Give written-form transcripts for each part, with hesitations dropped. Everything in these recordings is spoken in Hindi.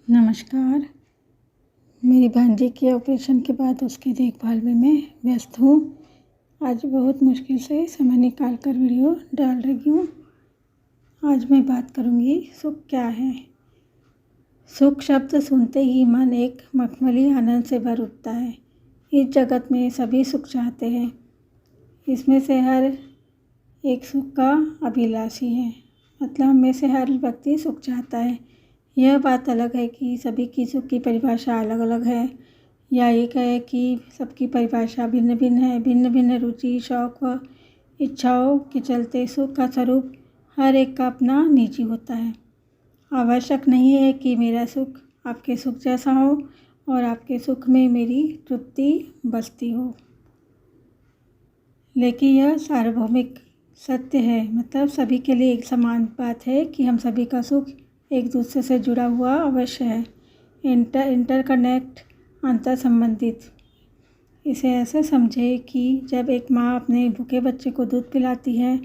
नमस्कार। मेरी भांजी के ऑपरेशन के बाद उसकी देखभाल में मैं व्यस्त हूँ। आज बहुत मुश्किल से समय निकाल कर वीडियो डाल रही हूँ। आज मैं बात करूँगी सुख क्या है। सुख शब्द सुनते ही मन एक मखमली आनंद से भर उठता है। इस जगत में सभी सुख चाहते हैं। इसमें से हर एक सुख का अभिलाषी है। मतलब हम में से हर व्यक्ति सुख चाहता है। यह बात अलग है कि सभी की सुख की परिभाषा अलग अलग है, या एक है कि सबकी परिभाषा भिन्न भिन्न है। भिन्न भिन्न रुचि, शौक व इच्छाओं के चलते सुख का स्वरूप हर एक का अपना निजी होता है। आवश्यक नहीं है कि मेरा सुख आपके सुख जैसा हो और आपके सुख में मेरी तृप्ति बसती हो, लेकिन यह सार्वभौमिक सत्य है। मतलब सभी के लिए एक समान बात है कि हम सभी का सुख एक दूसरे से जुड़ा हुआ अवश्य है, इंटरकनेक्ट, अंतर संबंधित। इसे ऐसे समझे कि जब एक माँ अपने भूखे बच्चे को दूध पिलाती है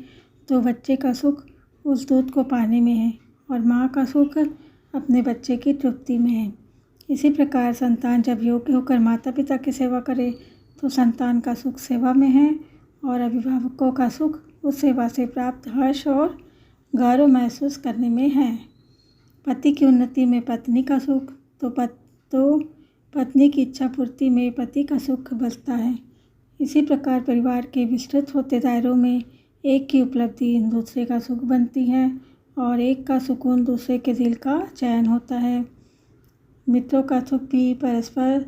तो बच्चे का सुख उस दूध को पाने में है और माँ का सुख अपने बच्चे की तृप्ति में है। इसी प्रकार संतान जब योग्य होकर माता पिता की सेवा करे तो संतान का सुख सेवा में है और अभिभावकों का सुख उस सेवा से प्राप्त हर्ष और गौरव महसूस करने में है। पति की उन्नति में पत्नी का सुख तो पत्नी की इच्छा पूर्ति में पति का सुख बसता है। इसी प्रकार परिवार के विस्तृत होते दायरों में एक की उपलब्धि दूसरे का सुख बनती है और एक का सुकून दूसरे के दिल का चैन होता है। मित्रों का सुख भी परस्पर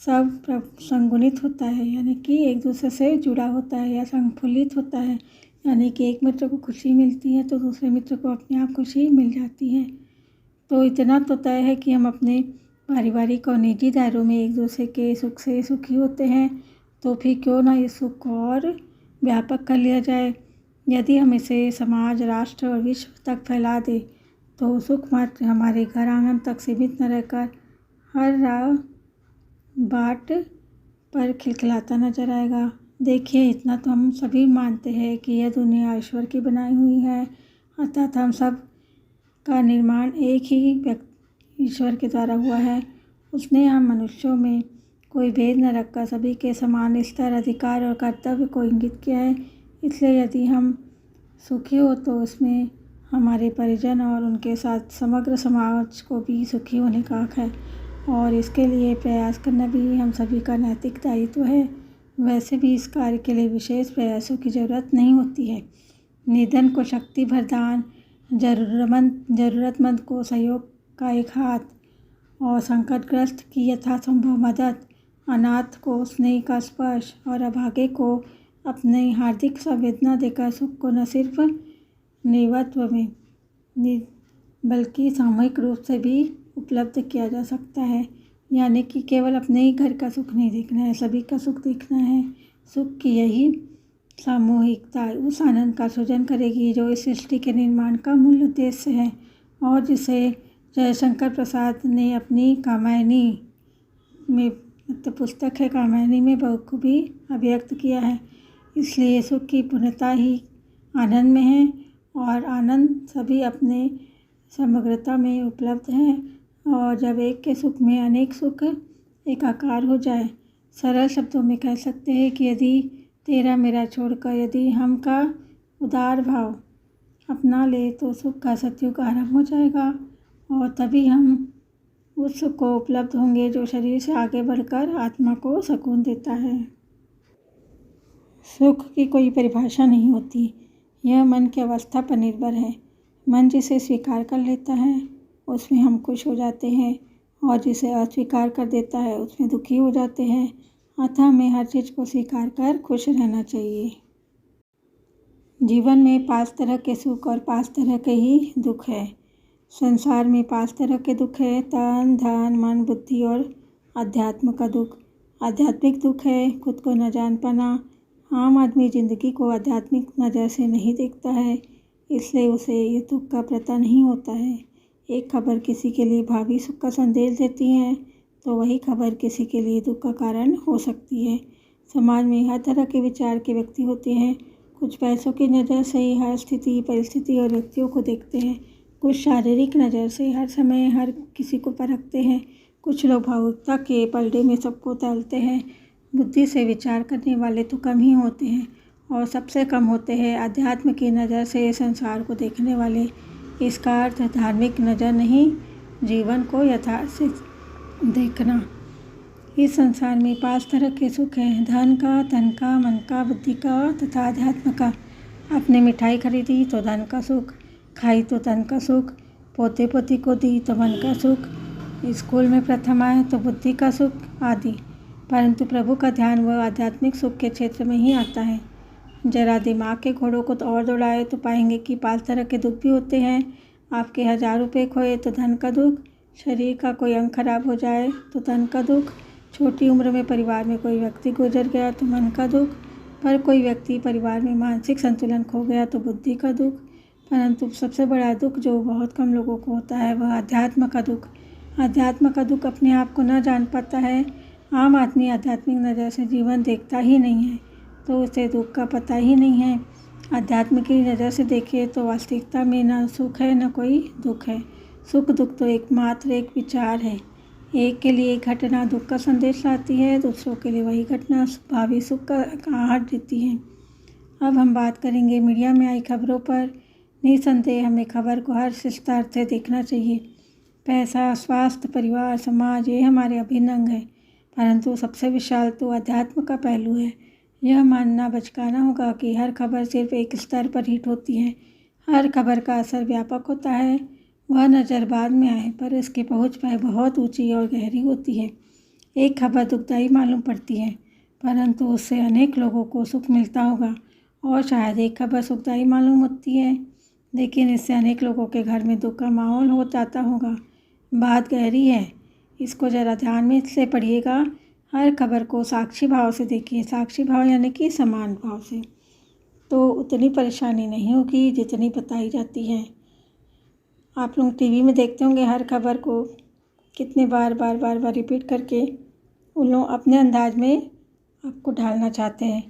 सब संगुणित होता है, यानी कि एक दूसरे से जुड़ा होता है या संफुल्लित होता है। यानी कि एक मित्र को खुशी मिलती है तो दूसरे मित्र को अपने आप खुशी मिल जाती है। तो इतना तो तय है कि हम अपने पारिवारिक और निजी दायरों में एक दूसरे के सुख से सुखी होते हैं, तो फिर क्यों ना इस सुख को और व्यापक कर लिया जाए। यदि हम इसे समाज, राष्ट्र और विश्व तक फैला दें तो सुख मात्र हमारे घर आंगन तक सीमित न रहकर हर राह बाट पर खिलखिलाता नजर आएगा। देखिए, इतना तो हम सभी मानते हैं कि यह दुनिया ईश्वर की बनाई हुई है, अर्थात हम सब का निर्माण एक ही ईश्वर के द्वारा हुआ है। उसने हम मनुष्यों में कोई भेद न रखकर सभी के समान स्तर, अधिकार और कर्तव्य को इंगित किया है। इसलिए यदि हम सुखी हो तो उसमें हमारे परिजन और उनके साथ समग्र समाज को भी सुखी होने का हक है और इसके लिए प्रयास करना भी हम सभी का नैतिक दायित्व है। वैसे भी इस कार्य के लिए विशेष प्रयासों की जरूरत नहीं होती है। निधन को शक्ति वरदान, ज़रूरतमंद को सहयोग का एक हाथ और संकटग्रस्त की यथासंभव मदद, अनाथ को स्नेह का स्पर्श और अभागे को अपनी हार्दिक संवेदना देकर सुख को न सिर्फ नेतृत्व में बल्कि सामूहिक रूप से भी उपलब्ध किया जा सकता है। यानी कि केवल अपने ही घर का सुख नहीं देखना है, सभी का सुख देखना है। सुख की यही सामूहिकता उस आनंद का सृजन करेगी जो इस सृष्टि के निर्माण का मूल उद्देश्य है और जिसे जयशंकर प्रसाद ने अपनी कामायनी में, मतलब पुस्तक है कामायनी में, बखूबी अभिव्यक्त किया है। इसलिए सुख की पूर्णता ही आनंद में है और आनंद सभी अपने समग्रता में उपलब्ध है। और जब एक के सुख में अनेक सुख एकाकार हो जाए, सरल शब्दों में कह सकते हैं कि यदि तेरा मेरा छोड़कर यदि हम का उदार भाव अपना ले तो सुख का सतयुग आरंभ हो जाएगा और तभी हम उस सुख को उपलब्ध होंगे जो शरीर से आगे बढ़कर आत्मा को सुकून देता है। सुख की कोई परिभाषा नहीं होती, यह मन की अवस्था पर निर्भर है। मन जिसे स्वीकार कर लेता है उसमें हम खुश हो जाते हैं और जिसे अस्वीकार कर देता है उसमें दुखी हो जाते हैं। अतः हमें हर चीज़ को स्वीकार कर खुश रहना चाहिए। जीवन में 5 तरह के सुख और 5 तरह के ही दुख है। संसार में 5 तरह के दुख है: तन, धन, मन, बुद्धि और अध्यात्म का दुख। आध्यात्मिक दुख है खुद को न जान पाना। आम आदमी जिंदगी को आध्यात्मिक नज़र से नहीं देखता है, इसलिए उसे ये दुख का पता नहीं होता है। एक खबर किसी के लिए भावी सुख का संदेश देती है तो वही खबर किसी के लिए दुख का कारण हो सकती है। समाज में हर तरह के विचार के व्यक्ति होते हैं। कुछ पैसों की नज़र से ही हर स्थिति, परिस्थिति और व्यक्तियों को देखते हैं, कुछ शारीरिक नज़र से हर समय हर किसी को परखते हैं, कुछ लोग भावुकता के पलड़े में सबको तौलते हैं। बुद्धि से विचार करने वाले तो कम ही होते हैं और सबसे कम होते हैं अध्यात्म की नज़र से संसार को देखने वाले। इसका अर्थ धार्मिक नज़र नहीं, जीवन को यथार्थ से देखना। इस संसार में 5 तरह के सुख हैं, धन का, तन का, मन का, बुद्धि का तथा अध्यात्म का। आपने मिठाई खरीदी तो धन का सुख, खाई तो तन का सुख, पोते पोती को दी तो मन का सुख, स्कूल में प्रथम आए तो बुद्धि का सुख आदि। परंतु प्रभु का ध्यान वह आध्यात्मिक सुख के क्षेत्र में ही आता है। जरा दिमाग के घोड़ों को तो और दौड़ाए तो पाएंगे कि 5 तरह के दुख भी होते हैं। आपके 1000 रुपये खोए तो धन का दुख, शरीर का कोई अंग खराब हो जाए तो धन का दुख, छोटी उम्र में परिवार में कोई व्यक्ति गुजर गया तो मन का दुख, पर कोई व्यक्ति परिवार में मानसिक संतुलन खो गया तो बुद्धि का दुख। परंतु सबसे बड़ा दुख जो बहुत कम लोगों को होता है वह अध्यात्म का दुख। अध्यात्म का दुख अपने आप को न जान पाता है। आम आदमी आध्यात्मिक नज़र से जीवन देखता ही नहीं है तो उसे दुख का पता ही नहीं है। अध्यात्म की नज़र से देखिए तो वास्तविकता में न सुख है न कोई दुख है। सुख दुख तो एकमात्र एक विचार है। एक के लिए एक घटना दुख का संदेश लाती है, दूसरों के लिए वही घटना भावी सुख का आहट देती है। अब हम बात करेंगे मीडिया में आई खबरों पर। निसंदेह हमें खबर को हर विस्तार से देखना चाहिए। पैसा, स्वास्थ्य, परिवार, समाज ये हमारे अभिन्न अंग है, परंतु सबसे विशाल तो अध्यात्म का पहलू है। यह मानना बचकाना होगा कि हर खबर सिर्फ एक स्तर पर हिट होती है। हर खबर का असर व्यापक होता है। वह नज़र बाद में आए पर इसकी पहुँच पाए बहुत ऊंची और गहरी होती है। एक खबर दुखदायी मालूम पड़ती है परंतु उससे अनेक लोगों को सुख मिलता होगा, और शायद एक खबर सुखदायी मालूम होती है लेकिन इससे अनेक लोगों के घर में दुख का माहौल हो जाता होगा। बात गहरी है, इसको ज़रा ध्यान में से पढ़िएगा। हर खबर को साक्षी भाव से देखिए। साक्षी भाव यानी कि समान भाव से, तो उतनी परेशानी नहीं होगी जितनी बताई जाती है। आप लोग टीवी में देखते होंगे हर खबर को कितने बार रिपीट करके उन लोग अपने अंदाज में आपको ढालना चाहते हैं,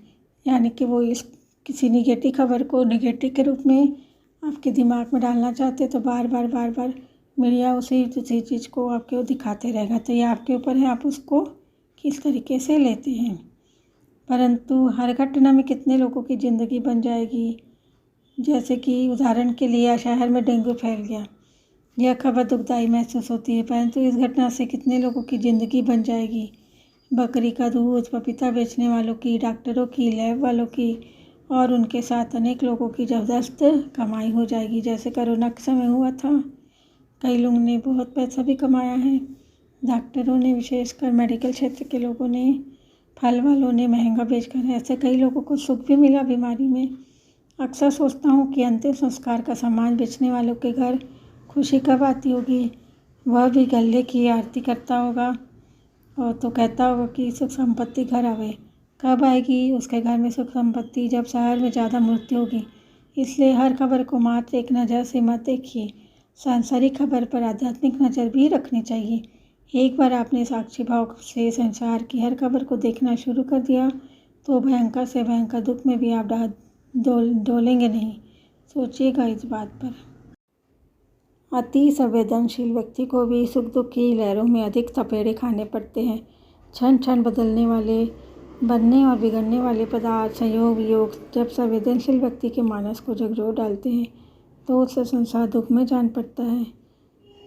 यानी कि वो इस किसी निगेटिव खबर को निगेटिव के रूप में आपके दिमाग में डालना चाहते तो बार बार मीडिया उसी चीज़ को आपको दिखाते रहेगा। तो ये आपके ऊपर है, आप उसको किस तरीके से लेते हैं। परंतु हर घटना में कितने लोगों की ज़िंदगी बन जाएगी। जैसे कि उदाहरण के लिए शहर में डेंगू फैल गया, यह खबर दुखदायी महसूस होती है परंतु इस घटना से कितने लोगों की ज़िंदगी बन जाएगी। बकरी का दूध, पपीता बेचने वालों की, डॉक्टरों की, लैब वालों की और उनके साथ अनेक लोगों की ज़बरदस्त कमाई हो जाएगी। जैसे कोरोना के समय हुआ था, कई लोगों ने बहुत पैसा भी कमाया है। डॉक्टरों ने, विशेषकर मेडिकल क्षेत्र के लोगों ने, फल वालों ने महंगा बेचकर ऐसे कई लोगों को सुख भी मिला बीमारी में। अक्सर सोचता हूँ कि अंतिम संस्कार का सामान बेचने वालों के घर खुशी कब आती होगी। वह भी गले की आरती करता होगा और तो कहता होगा कि सुख संपत्ति घर आवे। कब आएगी उसके घर में सुख संपत्ति? जब शहर में ज़्यादा मृत्यु होगी। इसलिए हर खबर को मात्र एक नज़र से मत देखिए। सांसारिक खबर पर आध्यात्मिक नज़र भी रखनी चाहिए। एक बार आपने साक्षी भाव से संसार की हर खबर को देखना शुरू कर दिया तो भयंकर से भयंकर दुख में भी आप डोलेंगे नहीं। सोचिएगा इस बात पर। अति संवेदनशील व्यक्ति को भी सुख दुख की लहरों में अधिक थपेड़े खाने पड़ते हैं। क्षण क्षण बदलने वाले, बनने और बिगड़ने वाले पदार्थ, संयोग वियोग जब संवेदनशील व्यक्ति के मानस को झकझोर डालते हैं तो उससे संसार दुख में जान पड़ता है।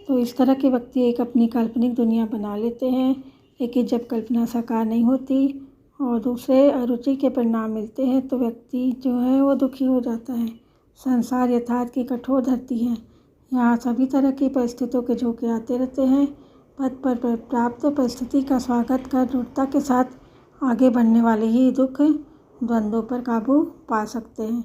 तो इस तरह के व्यक्ति एक अपनी काल्पनिक दुनिया बना लेते हैं, लेकिन जब कल्पना साकार नहीं होती और दूसरे अरुचि के परिणाम मिलते हैं तो व्यक्ति जो है वो दुखी हो जाता है। संसार यथार्थ की कठोर धरती है। यहाँ सभी तरह की परिस्थितियों के झोंके आते रहते हैं। पद पर प्राप्त परिस्थिति का स्वागत कर दृढ़ता के साथ आगे बढ़ने वाले ही दुख द्वंद्वों पर काबू पा सकते हैं।